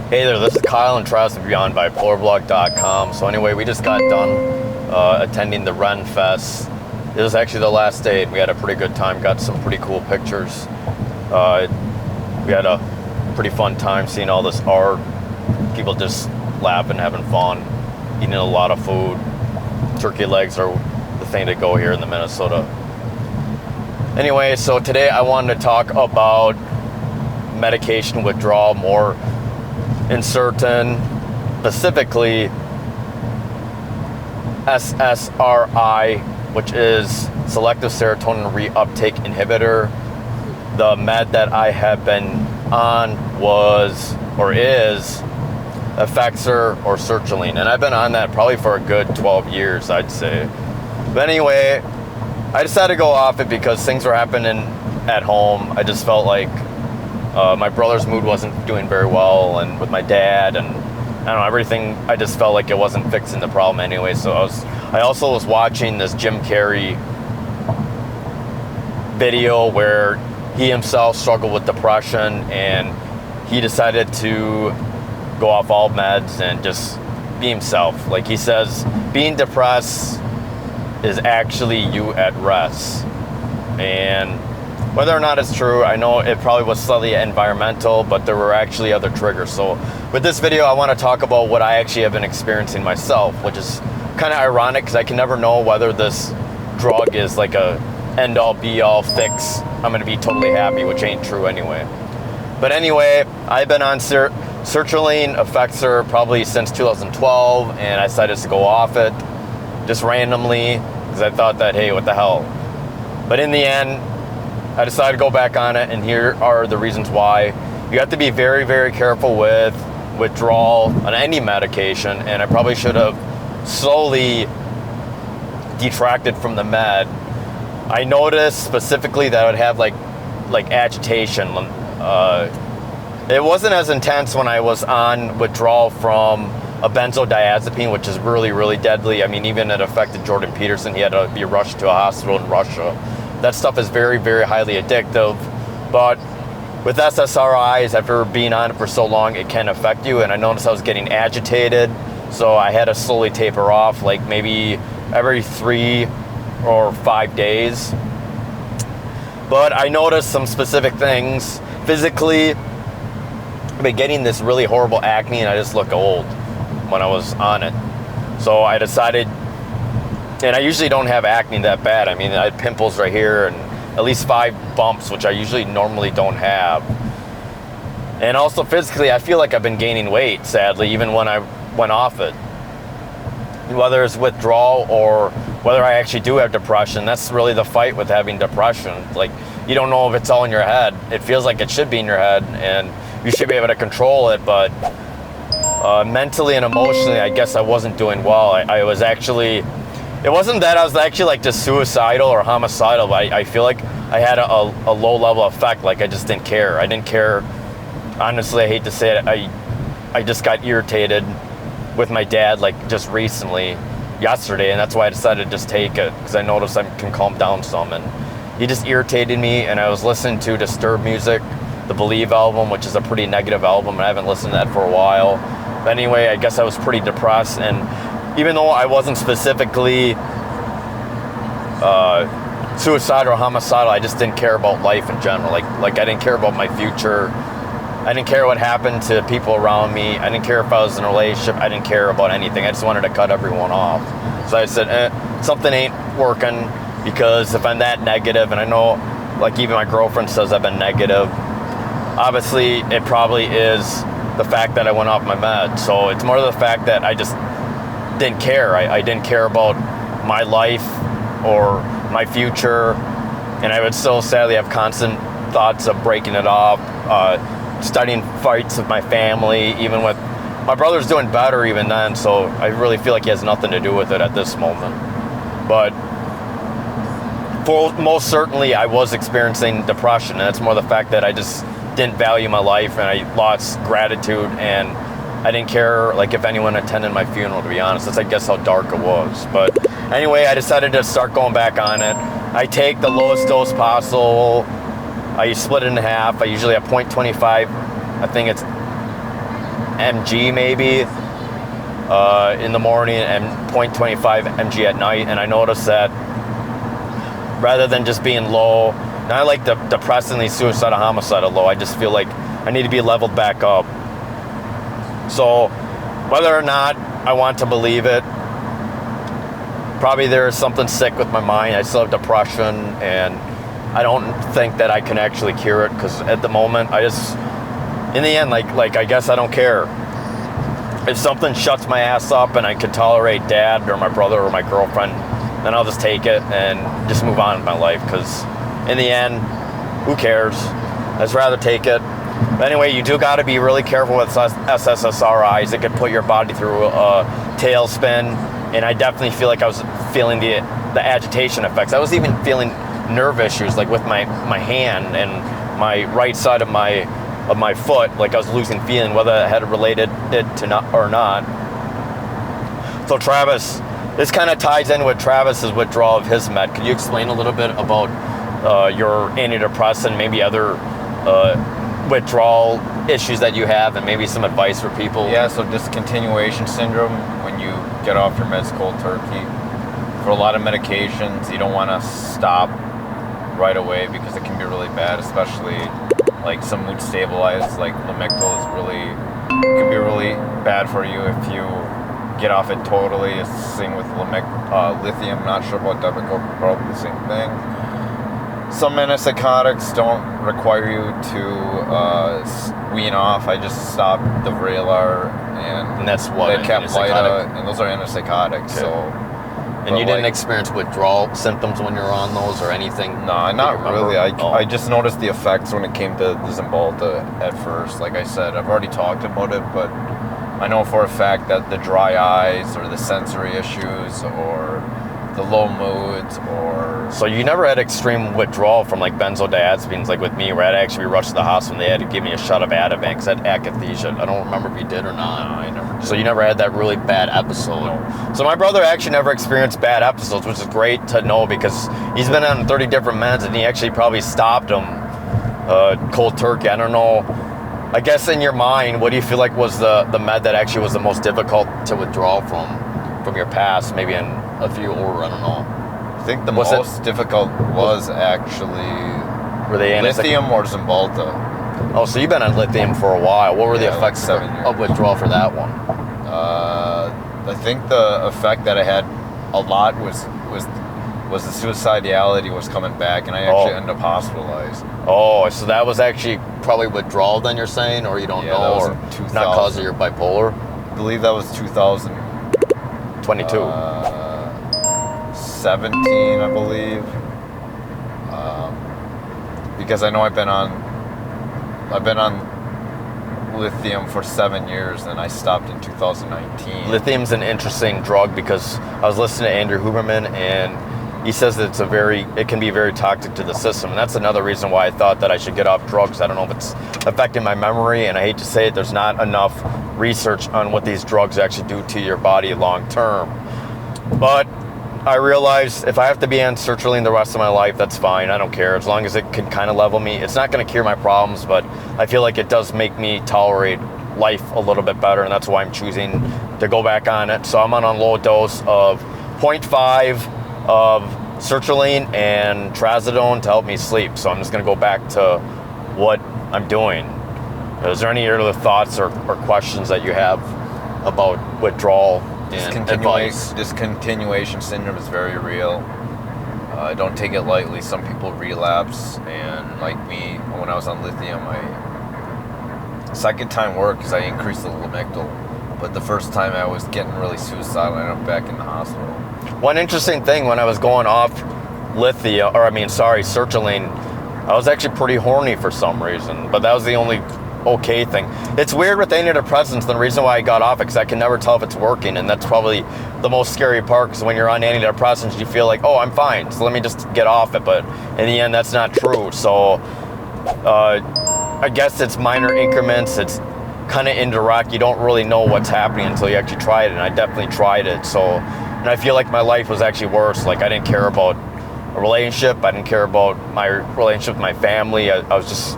Hey there, this is Kyle and Travis of beyondbipolarblog.com. So anyway, we just got done attending the Ren Fest. It was actually the last day and we had a pretty good time, got some pretty cool pictures. We had a pretty fun time seeing all this art, people just laughing, having fun, eating a lot of food. Turkey legs are the thing to go here in the Minnesota. Anyway, so today I wanted to talk about medication withdrawal more in certain, specifically SSRI, which is selective serotonin reuptake inhibitor. The med that I have been on was, or is, Effexor or sertraline, and I've been on that probably for a good 12 years, I'd say. But anyway, I decided to go off it because things were happening at home. I just felt like my brother's mood wasn't doing very well, and with my dad, and I don't know, everything, I just felt like it wasn't fixing the problem anyway. So I also was watching this Jim Carrey video where he himself struggled with depression, and he decided to go off all meds and just be himself. Like he says, being depressed is actually you at rest. And whether or not it's true, I know it probably was slightly environmental, but there were actually other triggers. So with this video, I want to talk about what I actually have been experiencing myself, which is kind of ironic because I can never know whether this drug is like a end-all be-all fix. I'm going to be totally happy, which ain't true anyway. But anyway, I've been on sertraline, Effexor probably since 2012, and I decided to go off it just randomly because I thought that, hey, what the hell. But in the end, I decided to go back on it, and here are the reasons why. You have to be very, very careful with withdrawal on any medication, and I probably should have slowly detracted from the med. I noticed specifically that I would have like agitation. It wasn't as intense when I was on withdrawal from a benzodiazepine, which is really, really deadly. I mean, even it affected Jordan Peterson. He had to be rushed to a hospital in Russia. That stuff is very, very highly addictive. But with SSRIs, after being on it for so long, it can affect you. And I noticed I was getting agitated, so I had to slowly taper off, like maybe every 3 or 5 days. But I noticed some specific things. Physically, I've been getting this really horrible acne, and I just look old when I was on it. So I decided, and I usually don't have acne that bad. I mean, I had pimples right here and at least 5 bumps, which I usually normally don't have. And also physically, I feel like I've been gaining weight, sadly, even when I went off it. Whether it's withdrawal or whether I actually do have depression, that's really the fight with having depression. Like, you don't know if it's all in your head. It feels like it should be in your head, and you should be able to control it, but mentally and emotionally, I guess I wasn't doing well. I was actually, it wasn't that I was actually like just suicidal or homicidal, but I feel like I had a low level effect. Like I just didn't care. I didn't care. Honestly, I hate to say it. I just got irritated with my dad like just recently, yesterday, and that's why I decided to just take it, because I noticed I can calm down some. And he just irritated me, and I was listening to Disturbed music, the Believe album, which is a pretty negative album, and I haven't listened to that for a while. But anyway, I guess I was pretty depressed, and even though I wasn't specifically suicidal or homicidal, I just didn't care about life in general. Like I didn't care about my future. I didn't care what happened to people around me. I didn't care if I was in a relationship. I didn't care about anything. I just wanted to cut everyone off. So I said, something ain't working, because if I'm that negative, and I know like even my girlfriend says I've been negative, obviously it probably is the fact that I went off my med. So it's more the fact that I just didn't care. I didn't care about my life or my future, and I would still sadly have constant thoughts of breaking it off, starting fights with my family, even with my brother's doing better even then, so I really feel like he has nothing to do with it at this moment. But for most certainly I was experiencing depression, and it's more the fact that I just didn't value my life, and I lost gratitude, and I didn't care like if anyone attended my funeral, to be honest. That's I guess how dark it was. But anyway, I decided to start going back on it. I take the lowest dose possible. I split it in half. I usually have 0.25. I think it's mg maybe in the morning and 0.25 mg at night, and I noticed that rather than just being low, not like the depressingly suicidal, homicidal low, I just feel like I need to be leveled back up. So whether or not I want to believe it, probably there is something sick with my mind. I still have depression, and I don't think that I can actually cure it, because at the moment, I just, in the end, like I guess I don't care. If something shuts my ass up and I could tolerate dad or my brother or my girlfriend, then I'll just take it and just move on with my life, because in the end, who cares? I'd just rather take it. But anyway, you do got to be really careful with SSRIs. It could put your body through a tailspin, and I definitely feel like I was feeling the agitation effects. I was even feeling nerve issues, like with my hand and my right side of my foot, like I was losing feeling, whether it had related it to not or not. So Travis, this kind of ties in with Travis's withdrawal of his med. Could you explain a little bit about your antidepressant, maybe other withdrawal issues that you have, and maybe some advice for people? Yeah, so discontinuation syndrome, when you get off your meds cold turkey. For a lot of medications, you don't want to stop right away because it can be really bad, especially like some mood stabilizers like Lamictal can be really bad for you if you get off it totally. It's the same with Lithium. Not sure about Depakote, probably the same thing. Some antipsychotics don't require you to wean off. I just stopped the Vraylar and that's what, the Caplyta, and those are antipsychotics. Okay. So, and you didn't experience withdrawal symptoms when you were on those or anything? No, not really. I just noticed the effects when it came to the Cymbalta at first. Like I said, I've already talked about it, but I know for a fact that the dry eyes or the sensory issues or the low moods or... So you never had extreme withdrawal from like benzodiazepines like with me, where I had to actually rush to the hospital and they had to give me a shot of Ativan because I had akathisia. I don't remember if you did or not. No, I never did. So you never had that really bad episode? No. So my brother actually never experienced bad episodes, which is great to know because he's been on 30 different meds and he actually probably stopped them cold turkey. I don't know. I guess in your mind, what do you feel like was the med that actually was the most difficult to withdraw from your past, maybe in a few, or I don't know. I think the most difficult was actually Lithium or Cymbalta. Oh, so you've been on Lithium for a while. What were the effects like 7 years. of withdrawal for that one? I think the effect that I had a lot was the suicidality was coming back, and I actually ended up hospitalized. Oh, so that was actually probably withdrawal then, you're saying, or you don't know, or not because of your bipolar? I believe that was 2022. 17, I believe. Because I know I've been on Lithium for 7 years, and I stopped in 2019. Lithium's an interesting drug because I was listening to Andrew Huberman, and he says that it can be very toxic to the system, and that's another reason why I thought that I should get off drugs. I don't know if it's affecting my memory, and I hate to say it, there's not enough research on what these drugs actually do to your body long term. But I realized if I have to be on sertraline the rest of my life, that's fine. I don't care, as long as it can kind of level me. It's not going to cure my problems, but I feel like it does make me tolerate life a little bit better, and that's why I'm choosing to go back on it. So I'm on a low dose of 0.5 of sertraline and trazodone to help me sleep. So I'm just going to go back to what I'm doing. Is there any other thoughts or questions that you have about withdrawal and advice? Discontinuation syndrome is very real. Don't take it lightly. Some people relapse, and like me, when I was on Lithium, second time worked because I increased the Lamictal, but the first time I was getting really suicidal. I ended up back in the hospital. One interesting thing, when I was going off sertraline, I was actually pretty horny for some reason, but that was the only okay thing. It's weird with antidepressants. The reason why I got off it, because I can never tell if it's working, and that's probably the most scary part, because when you're on antidepressants, you feel like, oh, I'm fine, so let me just get off it, but in the end, that's not true. So I guess it's minor increments. It's kind of indirect. You don't really know what's happening until you actually try it, and I definitely tried it. And I feel like my life was actually worse. Like, I didn't care about a relationship. I didn't care about my relationship with my family. I was just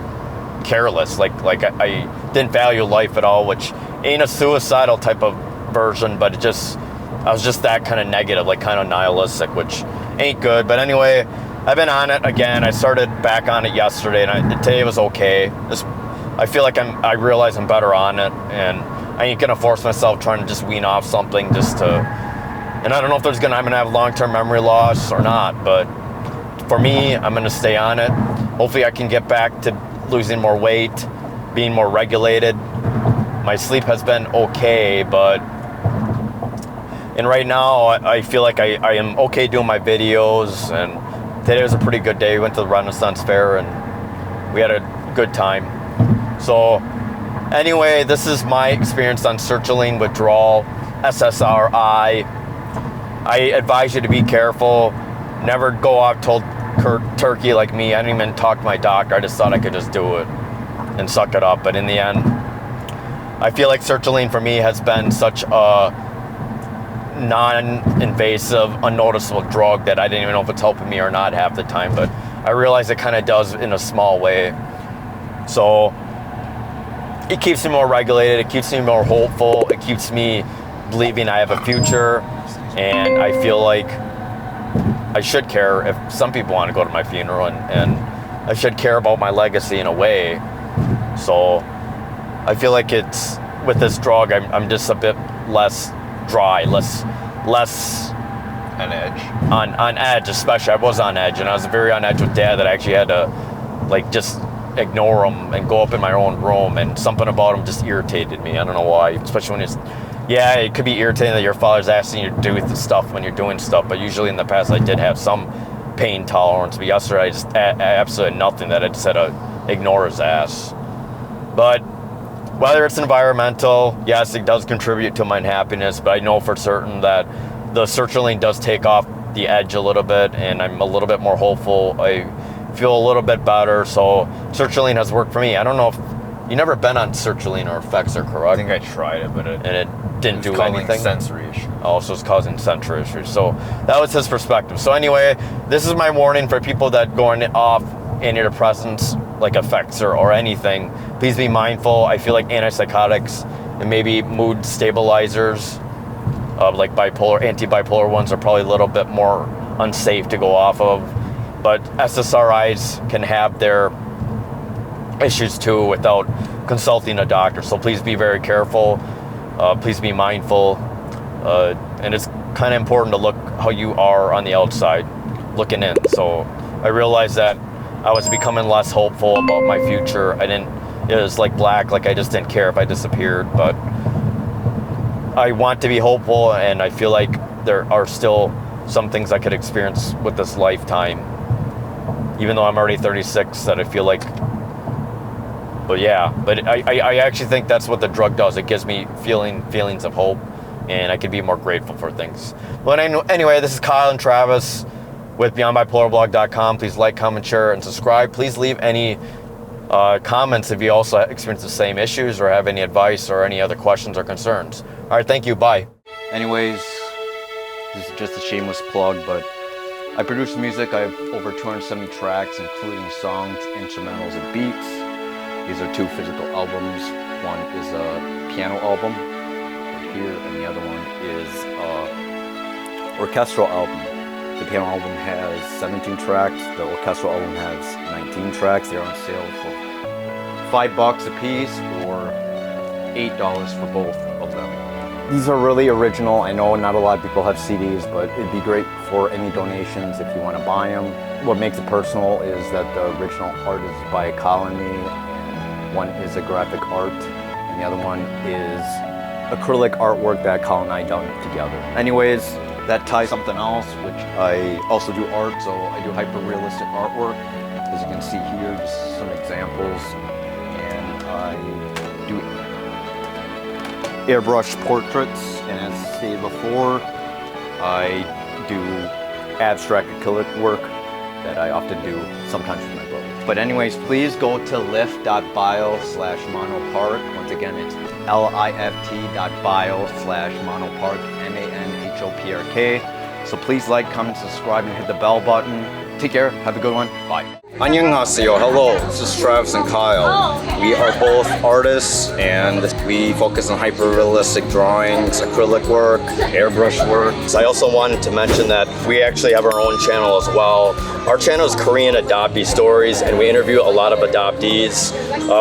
careless. Like I didn't value life at all, which ain't a suicidal type of version, but I was just that kind of negative, like kind of nihilistic, which ain't good. But anyway, I've been on it again. I started back on it yesterday, and today was okay. I feel like I realize I'm better on it, and I ain't gonna force myself trying to just wean off something just to, and I don't know if I'm gonna have long-term memory loss or not, but for me, I'm gonna stay on it. Hopefully I can get back to losing more weight, being more regulated. My sleep has been okay, and right now I feel like I am okay doing my videos, and today was a pretty good day. We went to the Renaissance Fair and we had a good time. So anyway, this is my experience on sertraline withdrawal, SSRI. I advise you to be careful. Never go off cold turkey like me. I didn't even talk to my doctor. I just thought I could just do it and suck it up. But in the end, I feel like sertraline for me has been such a non-invasive, unnoticeable drug that I didn't even know if it's helping me or not half the time, but I realize it kind of does in a small way. So it keeps me more regulated, it keeps me more hopeful, it keeps me believing I have a future, and I feel like I should care if some people want to go to my funeral, and I should care about my legacy in a way. So I feel like it's, with this drug, I'm just a bit less dry, less on edge. On edge, especially. I was on edge, and I was very on edge with Dad that I actually had to like just ignore him and go up in my own room, and something about him just irritated me. I don't know why, especially when it could be irritating that your father's asking you to do the stuff when you're doing stuff, but usually in the past I did have some pain tolerance, but yesterday I just absolutely nothing, that I just had to ignore his ass. But whether it's environmental, yes, it does contribute to my unhappiness, but I know for certain that the sertraline does take off the edge a little bit, and I'm a little bit more hopeful. I feel a little bit better, so sertraline has worked for me. I don't know if you never been on sertraline or Effexor, correct? I think I tried it, but it didn't do anything. Sensory issues. Oh, so it's causing sensory issues. So that was his perspective. So anyway, this is my warning for people that going off antidepressants like Effexor or anything. Please be mindful. I feel like antipsychotics and maybe mood stabilizers, like bipolar, anti-bipolar ones, are probably a little bit more unsafe to go off of. But SSRIs can have their issues too without consulting a doctor. So please be very careful. Please be mindful. And it's kind of important to look how you are on the outside, looking in. So I realized that I was becoming less hopeful about my future. It was like black, like I just didn't care if I disappeared, but I want to be hopeful, and I feel like there are still some things I could experience with this lifetime, even though I'm already 36, that I feel like, but yeah, but I actually think that's what the drug does. It gives me feelings of hope, and I can be more grateful for things. But anyway, this is Kyle and Travis with beyondbipolarblog.com. Please like, comment, share, and subscribe. Please leave any comments if you also experience the same issues or have any advice or any other questions or concerns. All right, thank you. Bye. Anyways, this is just a shameless plug, but I produce music. I have over 270 tracks, including songs, instrumentals, and beats. These are 2 physical albums. One is a piano album right here, and the other one is an orchestral album. The piano album has 17 tracks. The orchestral album has 19 tracks. They're on sale for $5 a piece or $8 for both of them. These are really original. I know not a lot of people have CDs, but it'd be great for any donations if you want to buy them. What makes it personal is that the original art is by Kyle and me, and one is a graphic art, and the other one is acrylic artwork that Kyle and I done together. Anyways, that ties something else, which I also do art, so I do hyper-realistic artwork. As you can see here, just some examples, and I do airbrush portraits, and as stated before, I do abstract acrylic work that I often do sometimes with my brother. But anyways, please go to lift.bio/monopark. Once again, it's lift.bio/monopark, MANHOPRK. So please like, comment, subscribe, and hit the bell button. Take care. Have a good one. Bye. 안녕하세요. Hello. This is Travis and Kyle. We are both artists and we focus on hyper-realistic drawings, acrylic work, airbrush work. So I also wanted to mention that we actually have our own channel as well. Our channel is Korean Adoptee Stories, and we interview a lot of adoptees.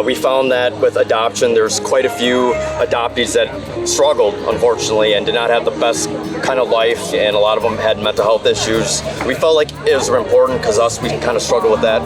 We found that with adoption, there's quite a few adoptees that struggled, unfortunately, and did not have the best kind of life, and a lot of them had mental health issues. We felt like it was important because we kind of struggle with that.